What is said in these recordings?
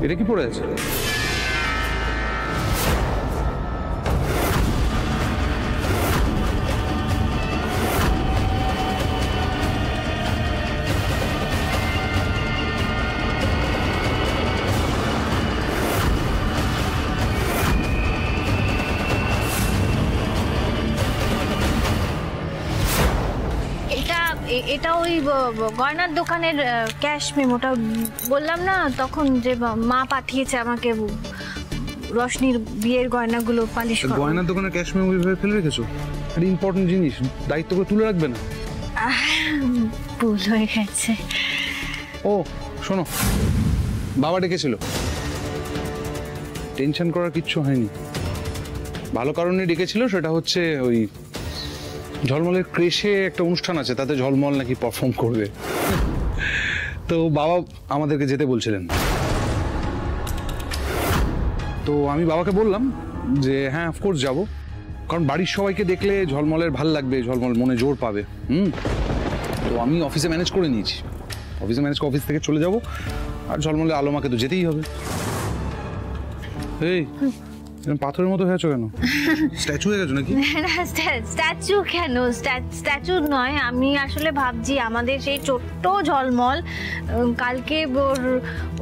এটা কি পড়ে আছে? এটা ওই গয়নার দোকানের ক্যাশ মেমোটা বললাম না তখন, যে মা পাঠিয়েছে আমাকে রশনির বিয়ের গয়নাগুলো পালিশ করা। গয়নার দোকানের ক্যাশ মেমো এইভাবে ফেলে রেখেছো? একটা ইম্পর্টেন্ট জিনিস দায়িত্ব করে তুলে রাখবে না? ভুল হয়ে গেছে। ও শোনো, বাবা ডেকেছিল। টেনশন করার কিচ্ছু হয়নি, ভালো কারণে ডেকেছিল। সেটা হচ্ছে ওই ঝলমলের ক্রেশে একটা অনুষ্ঠান আছে, তাতে ঝলমল নাকি পারফর্ম করবে। তো বাবা আমাদেরকে যেতে বলছিলেন। তো আমি বাবাকে বললাম যে হ্যাঁ অফকোর্স যাব, কারণ বাড়ির সবাইকে দেখলে ঝলমলের ভাল লাগবে, ঝলমল মনে জোর পাবে। তো আমি অফিসে ম্যানেজ করে নিয়েছি, অফিস থেকে চলে যাব, আর ঝলমলে আলোমাকে তো যেতেই হবে। এই পাথরের মতো হয়েছো কেন? স্ট্যাচু হয়ে গেছো নাকি? স্ট্যাচু কেন? স্ট্যাচু নয়, আমি আসলে ভাবছি আমাদের সেই ছোট্ট ঝলমল কালকে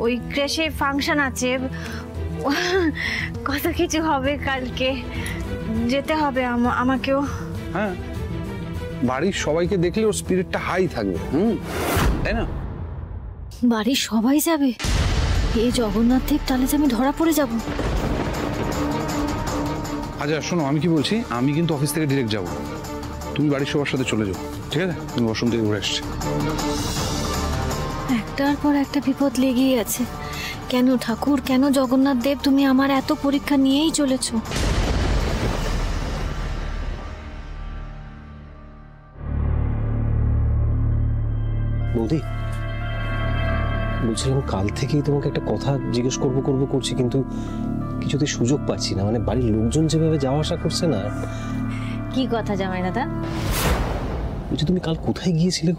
ওই ক্রেশে ফাংশন আছে, কত কিছু হবে, কালকে যেতে হবে আমাকেও। হ্যাঁ, বাড়ির সবাইকে দেখলে ওর স্পিরিটটা হাই থাকবে, তাই না? বাড়ির সবাই যাবে? এই জগন্নাথ দেব, তাহলে যে আমি ধরা পড়ে যাব। আচ্ছা শোনো, আমি কি বলছি, আমি কিন্তু অফিস থেকে ডিরেক্ট যাব, তুমি বাড়ির সবার সাথে চলে যাও, ঠিক আছে? তুমি ওয়াশরুম থেকে ঘুরে আসছি। একটার পর একটা বিপদ লেগেই আছে। কেন ঠাকুর, কেন জগন্নাথ দেব, তুমি আমার এত পরীক্ষা নিয়েই চলেছো? বৌদি, বলছিলাম কাল থেকেই তোমাকে একটা কথা জিজ্ঞেস করছি, কিন্তু কিছুতে সুযোগ পাচ্ছি না। মানে বাড়ির লোকজন যেভাবে যাওয়া আসা করছে না। কি কথা জামাই দাদা? বলছি তুমি কাল কোথায় গিয়েছিলে?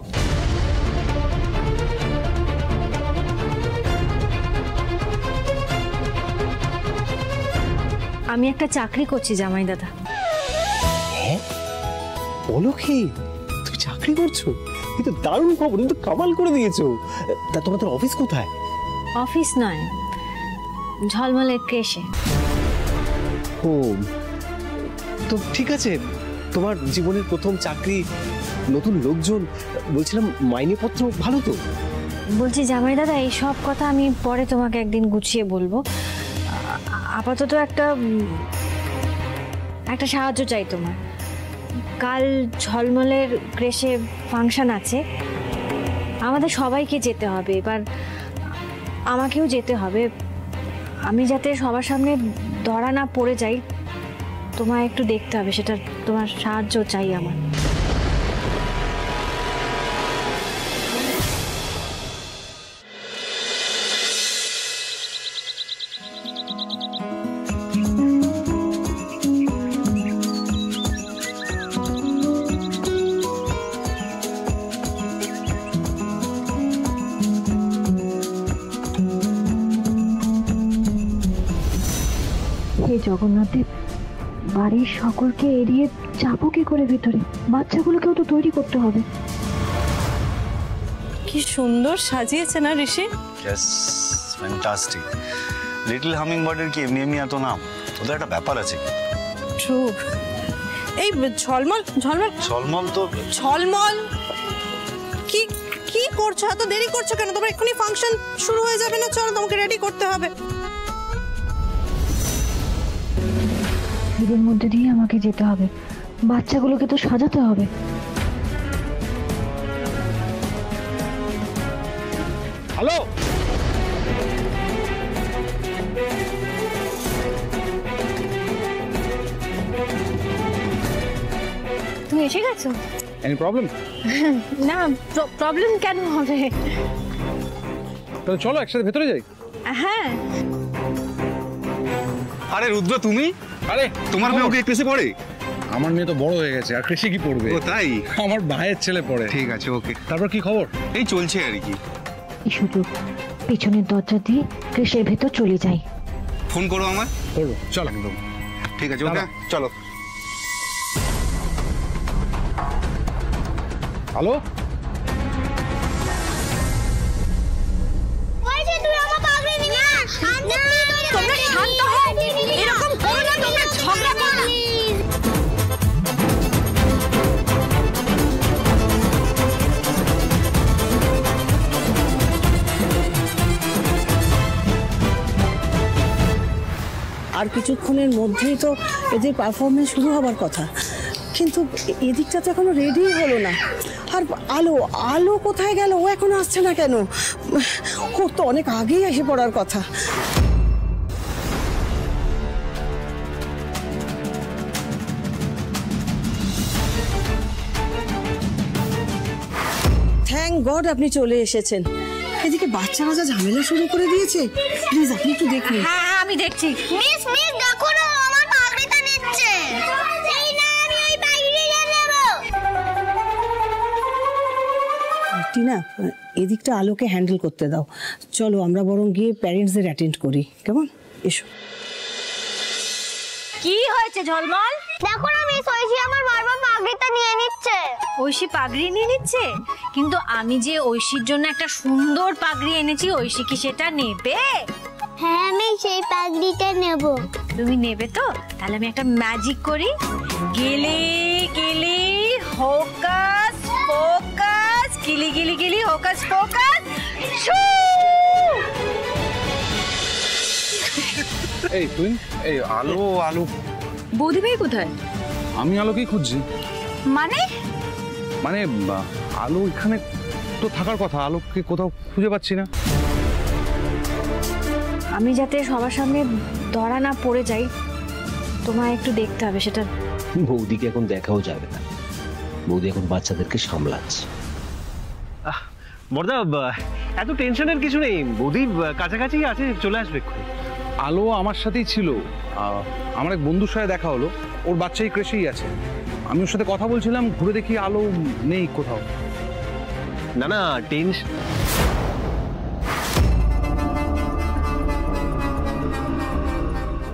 আমি একটা চাকরি করছি জামাই দাদা। হ্যাঁ বলো কি, তুমি চাকরি করছো? কিন্তু দারুণ খবর, তুমি তো কামাল করে দিয়েছো। তা তোমাদের অফিস কোথায়? অফিস নয়, ঝলমলের ক্রেশে। ও তো ঠিক আছে, তোমার জীবনের প্রথম চাকরি, নতুন লোকজন, বলছিলাম মাইনেপত্র ভালো তো? বলছি জামাই দাদা, এই সব কথা আমি পরে তোমাকে একদিন গুছিয়ে বলবো। আপাতত একটা সাহায্য চাই তোমার। কাল ঝলমলের ক্রেশে ফাংশন আছে, আমাদের সবাইকে যেতে হবে, এবার আমাকেও যেতে হবে। আমি যাতে সবার সামনে ধরা না পড়ে যাই, তোমায় একটু দেখতে হবে, সেটা তোমার সাহায্য চাই আমার। জগন্নাথ দেব, বাড়ির সকলকে এড়িয়ে যাবো কি করে ভেতরে? বাচ্চাগুলোকেও তো তৈরি করতে হবে। কি সুন্দর সাজিয়েছে না ঋষি? Yes, fantastic. লিটল হামিংবার্ডের কি এমনি এমনি এত নাম? ওদের একটা ব্যাপার আছে। ট্রু। এই ঝলমল তো ঝলমল কি কি করছো? এত দেরি করছো কেন? তোমার এক্ষুনি ফাংশন শুরু হয়ে যাবে না? চলো, তোমাকে রেডি করতে হবে। এদের মধ্যে দিয়ে আমাকে যেতে হবে, বাচ্চাগুলোকে তো সাজাতে হবে। হ্যালো, তুমি এসে গেছো? Any problem? না, প্রবলেম কেন হবে? তাহলে চলো একসাথে ভেতরে যাই। হ্যাঁ। আরে রুদ্র, তুমি? আরে তোমার মেয়ে ওকে ক্লাসে পড়ে? আমার মেয়ে তো বড় হয়ে গেছে, আর কৃষি কি পড়বে? ও তাই? আমার ভাইয়ের ছেলে পড়ে। ঠিক আছে, ওকে। তারপর কি খবর? এই চলছে আর কি। সুযোগ পিছনের দরজা দিয়ে ক্রেশের ভেতর চলে যাই। ফোন করো আমার। করবো। চলো ঠিক আছে, ওকে, চলো। হ্যালো, তোমরা শান্ত হও, এরকম করো না, তোমরা ঝগড়া করো না। আর কিছুক্ষণের মধ্যেই তো এদের পারফরমেন্স শুরু হবার কথা, কিন্তু এদিকটা তো এখনো রেডি হলো না। আর আলো আলো কোথায় গেল? ও এখনো আসছে না কেন? ওর তো অনেক আগেই এসে পড়ার কথা। থ্যাংক গড আপনি চলে এসেছেন। এদিকে বাচ্চারা যা ঝামেলা শুরু করে দিয়েছে। প্লিজ আপনি একটু দেখুন। হ্যাঁ আমি দেখছি। মিস দেখো না, আমার পাগড়িটা নিচ্ছে। এই না, আমি ওই পাগড়িটা নেব। টিনা, এদিকটা আলোকে হ্যান্ডেল করতে দাও। চলো আমরা বরং গিয়ে প্যারেন্টসদের অ্যাটেন্ড করি, কেমন? এসো। কি হয়েছে ঝলমল? দেখো না মিস, ঐশী আমার বারবার পাগড়িটা নিয়ে নিচ্ছে। ঐশী পাগড়ি নিয়ে নিচ্ছে, কিন্তু আমি যে ঐশীর জন্য একটা সুন্দর পাগড়ি এনেছি, ঐশী কি সেটা নেবে? হ্যাঁ, আমি সেই পাগড়িটা নেব। তুমি নেবে তো? তাহলে আমি একটা ম্যাজিক করি। গিলি গিলি হোকাস ফোকাস, গিলি গিলি গিলি হোকাস ফোকাস, শু! এই তুই, এই আলো আলো, বৌদি ভাই কোথায়? আমি আলোকেই খুঁজছি। মানে মানে আলো এখানে তো থাকার কথা, আলোকে কোথাও খুঁজে পাচ্ছি না। আমি যাতে সবার সামনে ধরা না পড়ে যাই, তোমায় একটু দেখতে হবে সেটা। বৌদিকে এখন দেখাও যাবে না, বৌদি এখন বাচ্চাদেরকে সামলাচ্ছে। বর্দা, এত টেনশনের কিছু নেই, বৌদি কাছাকাছি আছে, চলে আসবে এক্ষুনি। আলো আমার সাথেই ছিল, আমার এক বন্ধুর সাথে দেখা হলো, ওর বাচ্চাই ক্রেশেই আছে। আমি ওর সাথে কথা বলছিলাম, ঘুরে দেখি আলো নেই কোথাও। না না, টেনশন।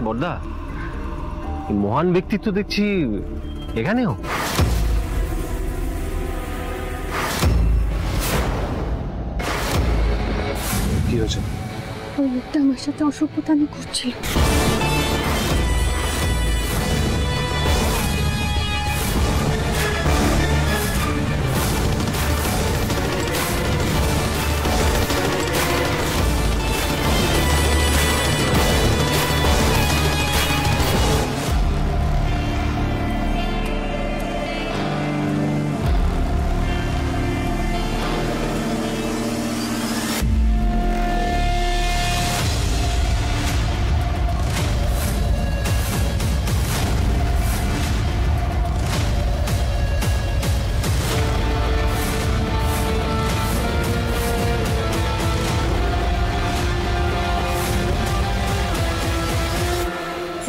বর্দা, মহান ব্যক্তিত্ব দেখছি এখানেও। কি হয়েছে? ওই লোকটা আমার সাথে অসভ্যতামি করছিল।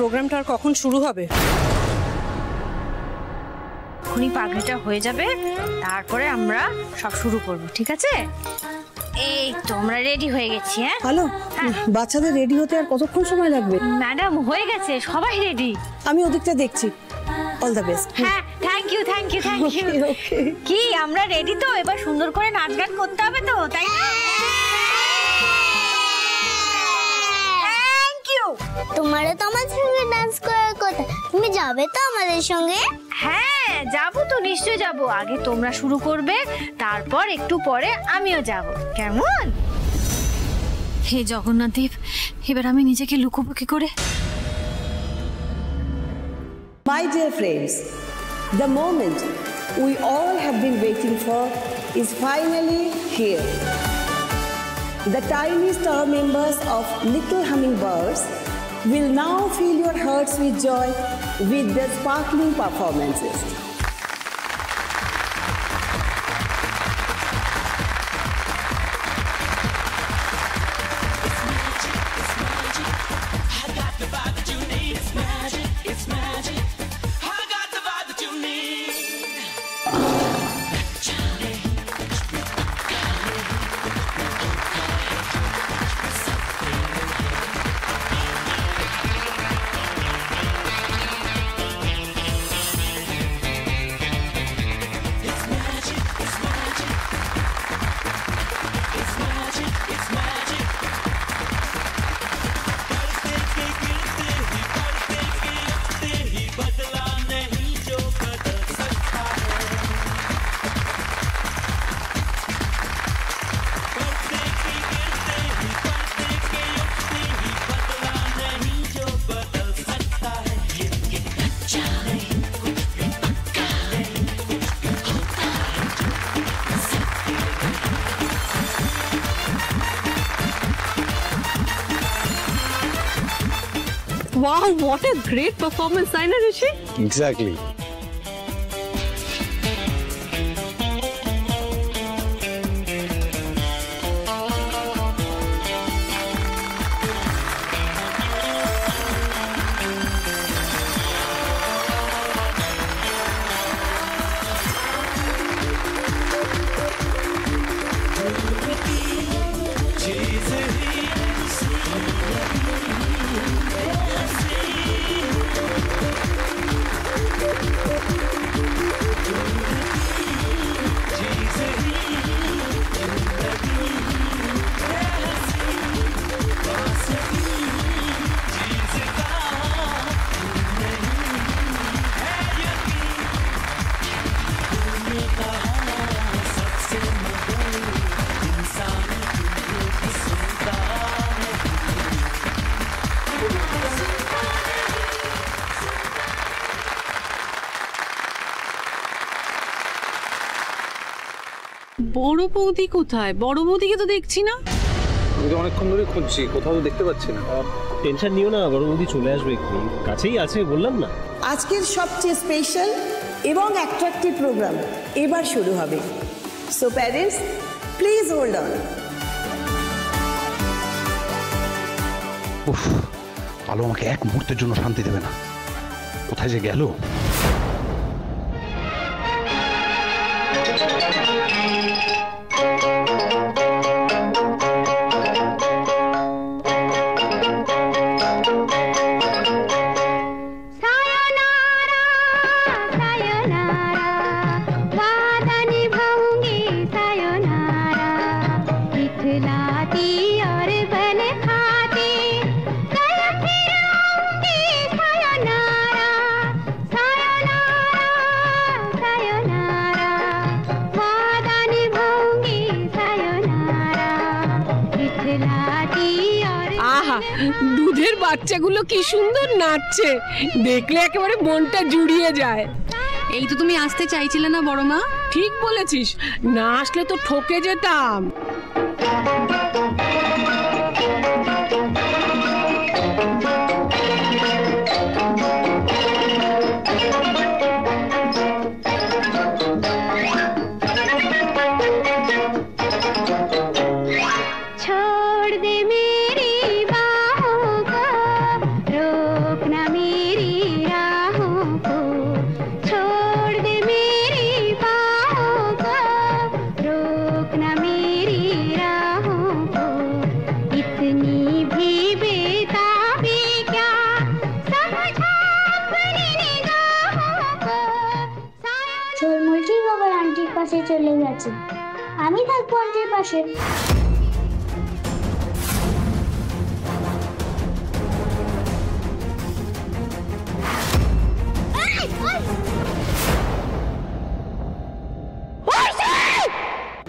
প্রোগ্রামটা আর কখন শুরু হবে? এখনই পাগড়িটা হয়ে যাবে, তারপরে আমরা সব শুরু করব, ঠিক আছে? এই তোমরা রেডি হয়ে গেছি। হ্যাঁ হ্যালো, বাচ্চাদের রেডি হতে আর কতক্ষণ সময় লাগবে? ম্যাডাম, হয়ে গেছে, সবাই রেডি। আমি ওদিকটা দেখছি। All the best. হ্যাঁ, thank you thank you thank you. কি আমরা রেডি তো? এবার সুন্দর করে নাচ গান করতে হবে তো, তাই না? Thank you. তোমারও তো আমার সঙ্গে ডান্স করার কথা, তুমি যাবে তো আমাদের সঙ্গে? হ্যাঁ যাবো তো, নিশ্চয় যাবো। আগে তোমরা শুরু করবে, তারপর একটু পরে আমিও যাব, কেমন? হে জগন্নাথ দেব, এবার আমি নিজেকে লুকোবো কি করে? My dear friends, the moment we all have been waiting for is finally here. The tiny star members of Little Hummingbirds will now fill your hearts with joy with their sparkling performances. Wow, what a great performance, Saina Rishi. Exactly. বড় বৌদি কোথায়? বড় বৌদিকে তো দেখছি না। আমি তো অনেকক্ষণ ধরে খুঁজছি, কোথাও তো দেখতে পাচ্ছি না। টেনশন নিও না, বড় বৌদি চলে আসবে এক্ষুনি, কাছেই আছে বললাম না। আজকের সবচেয়ে স্পেশাল এবং অ্যাট্রাকটিভ প্রোগ্রাম এবার শুরু হবে। So parents, please hold on. উফ, আলো আমাকে এক মুহূর্তের জন্য শান্তি দেবে না। কোথায় যে গেল? দুধের বাচ্চাগুলো কি সুন্দর নাচছে, দেখলে একেবারে মনটা জুড়িয়ে যায়। এই তো তুমি আসতে চাইছিলে না বড় মা? ঠিক বলেছিস, না আসলে তো ঠকে যেতাম। চলে গেছে, আমি থাকবো আন্টির পাশে।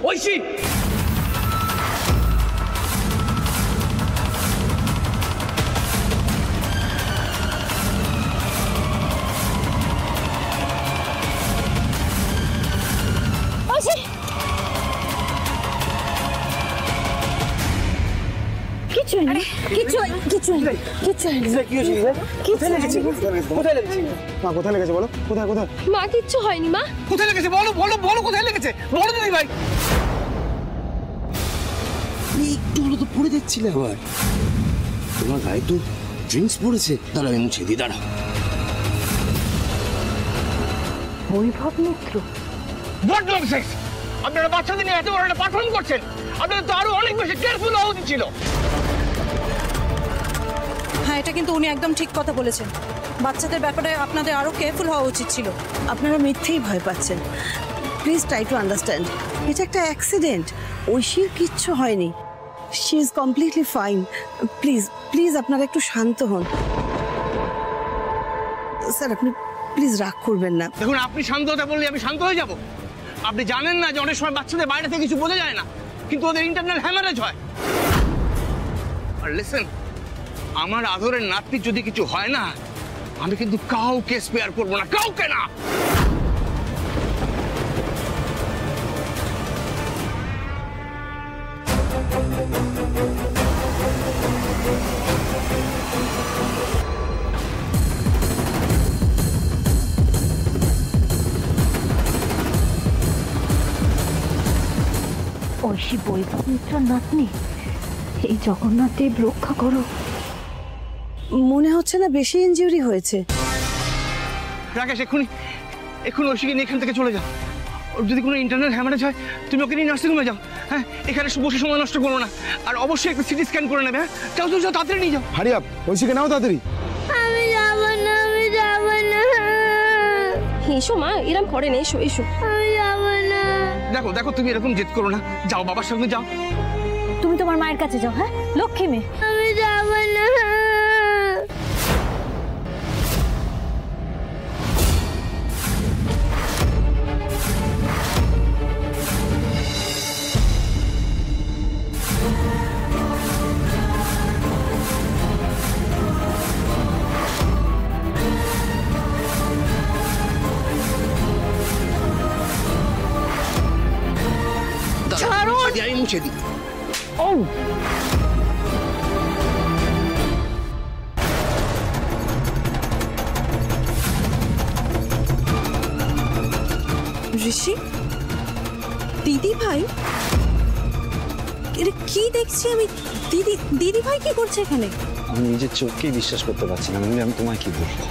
ঐশী, কোথায় লেগেছে বলো? কোথায় কোথায়? মা কিচ্ছু হয়নি মা। কোথায় লেগেছে বলো, বলো বলো কোথায় লেগেছে, বলো দিদি ভাই। একটু হলো তো পড়ে যাচ্ছিলে আবার। তোমার গায়ে তো ড্রিঙ্কস পড়েছে, দাঁড়া আমি মুছে দিই, দাঁড়া। বৈভব মিত্র, হোয়াট ননসেন্স! আপনারা বাচ্চাদের নিয়ে এত বড় একটা পারফর্ম করছেন, আপনাদের তো আরো অনেক বেশি কেয়ারফুল হওয়া উচিত ছিল। হ্যাঁ, এটা কিন্তু উনি একদম ঠিক কথা বলেছেন। বাচ্চাদের ব্যাপারে আপনাদের আরো কেয়ারফুল হওয়া উচিত ছিল। আপনারা মিথ্যেই ভয় পাচ্ছেন। প্লিজ ট্রাই টু আন্ডারস্ট্যান্ড, এটা একটা অ্যাক্সিডেন্ট, ঐশীর কিচ্ছু হয়নি। She is completely fine. Please please আপনারা একটু শান্ত হন। স্যার আপনি প্লিজ রাগ করবেন না। দেখুন, আপনি শান্ত হতে বললে আমি শান্ত হয়ে যাব? আপনি জানেন না যে অনেক সময় বাচ্চাদের বাইরে থেকে কিছু বোঝা যায় না, কিন্তু ওদের ইন্টারনাল হ্যামারেজ হয়। আর লিসেন, আমার আদরের নাতনির যদি কিছু হয় না, আমি কিন্তু কাউকে স্পেয়ার করবো না, কাউকে না। ঐশী বৈভব মিত্রর নাতনি, এই জগন্নাথ দেব রক্ষা করো। মনে হচ্ছে না বেশি ইনজুরি হয়েছে। রাকেশ এক্ষুনি ঐশীকে নিয়ে এখান থেকে চলে যাও। ওর যদি কোনো ইন্টারনাল হ্যামারেজ হয় তুমি ওকে নিয়ে নার্সিংহোমে যাও। হ্যাঁ, এখানে বসে সময় নষ্ট করো না। আর অবশ্যই একটা সিটি স্ক্যান করে নেবে। হ্যাঁ, যাও যাও তাড়াতাড়ি নিয়ে যাও। হারি আপ, ঐশীকে নাও তাড়াতাড়ি। আমি যাব না, আমি যাব না। এসো মা, এরকম করে না, এসো এসো। আমি যাব না। দেখো দেখো তুমি এরকম জেদ করো না, যাও বাবার সঙ্গে যাও। তুমি তোমার মায়ের কাছে যাও। হ্যাঁ লক্ষ্মী মেয়ে। আমি যাব না। আমি মুছে দিই। ঋষি, দিদি ভাই, এটা কি দেখছি আমি? দিদি ভাই কি করছে এখানে? আমি নিজের চোখকেই বিশ্বাস করতে পারছি না। আমি তোমায় কি বলবো?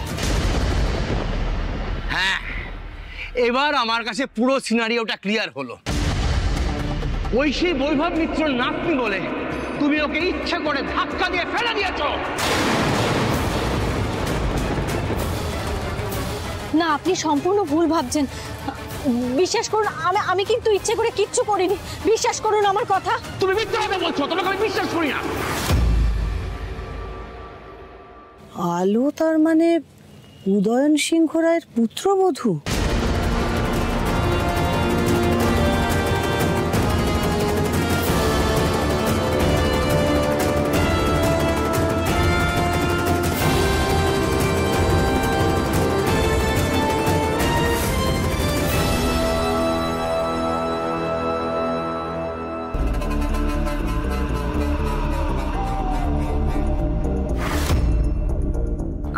হ্যাঁ, এবার আমার কাছে পুরো সিনারিওটা ক্লিয়ার হলো। ঐশী বৈভব মিত্র নাতনি বলে তুমি ওকে ইচ্ছা করে ধাক্কা দিয়ে ফেলে দিয়েছো। না, আপনি সম্পূর্ণ ভুল ভাবছেন। বিশ্বাস করুন, আমি কিন্তু ইচ্ছে করে কিচ্ছু করিনি। বিশ্বাস করুন আমার কথা। তুমি মিথ্যা কথা বলছো, তোমাকে আমি বিশ্বাস করি না। আলো তার মানে উদয়ন সিংহ রায়ের পুত্রবধূ?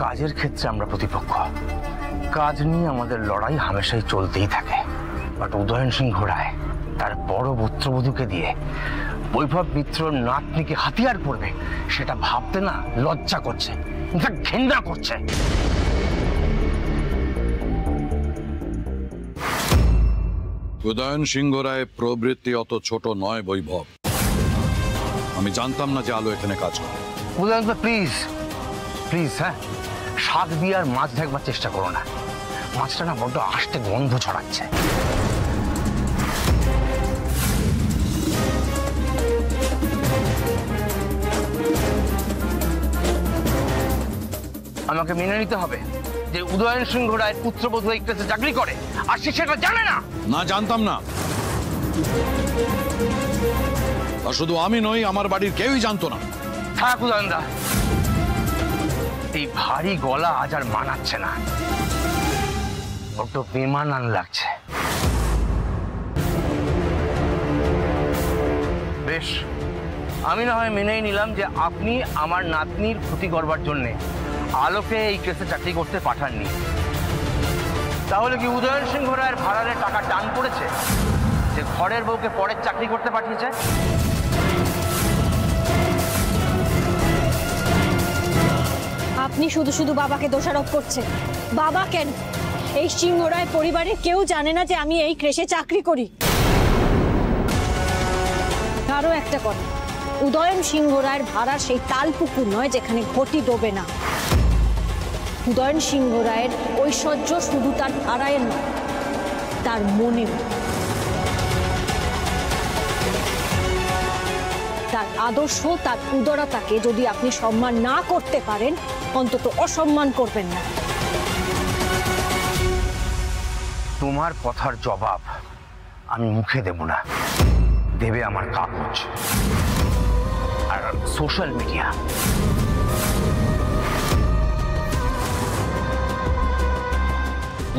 কাজের ক্ষেত্রে আমরা প্রতিপক্ষ, কাজ নিয়ে আমাদের লড়াই হামেশাই চলতেই থাকে। বাট উদয়ন সিংহ রায় তার বড় পুত্রবধূকে দিয়ে বৈভব মিত্রর নাতনিকে হাতিয়ার করবে, সেটা ভাবতে না লজ্জা করছে, ইনফ্যাক্ট ঘৃণা করছে। উদয়ন সিংহ রায় প্রবৃত্তি অত ছোট নয় বৈভব। আমি জানতাম না যে আলো এখানে কাজ করে। উদয়ন প্লিজ প্লিজ, হ্যাঁ, শাক দিয়ে আর মাছ ঢাকবার চেষ্টা করো না। মাছটা না বড্ড আষ্টে গন্ধ ছড়াচ্ছে। আমাকে মেনে নিতে হবে যে উদয়ন সিংহ রায়ের পুত্রবধূ এই কেসে চাকরি করে, আর সে সেটা জানে না। না, জানতাম না। আর শুধু আমি নই, আমার বাড়ির কেউই জানতো না। থাক উদয়নদা, এই ভারী গলা আজ আর মানাচ্ছে না, বড্ড বেমানান লাগছে। বেশ, আমি না হয় মেনেই নিলাম যে আপনি আমার নাতনির ক্ষতি করবার জন্য আলোকে এই কেসে চাকরি করতে পাঠাননি। তাহলে কি উদয়ন সিংহ রায়ের ভাড়ারে টাকা টান পড়েছে যে ঘরের বউকে পরের চাকরি করতে পাঠিয়েছে? আপনি শুধু শুধু বাবাকে দোষারোপ করছেন। বাবা কেন, এই সিংহ রায় পরিবারের কেউ জানে না যে আমি এই ক্রেশে চাকরি করি। আরো একটা কথা, উদয়ন সিংহ রায়ের ভাড়া সেই তালপুকুর নয় যেখানে ঘটি ডোবে না। উদয়ন সিংহ রায়ের ঐশ্বর্য শুধু তার ভাড়ায় নয়, তার মনে, তার আদর্শ, তার উদারতাকে যদি আপনি সম্মান না করতে পারেন, অন্তত অসম্মান করবেন না। তোমার কথার জবাব আমি মুখে দেব না, দেবে আমার কাগজ আর সোশ্যাল মিডিয়া।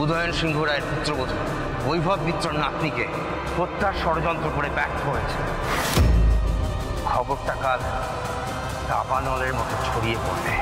উদয়ন সিংহ রায়ের পুত্রবধূ বৈভব মিত্রর নাতনিকে হত্যার ষড়যন্ত্র করে ব্যর্থ হয়েছে। খবরটা কাল দাবানলের মতো ছড়িয়ে পড়বে।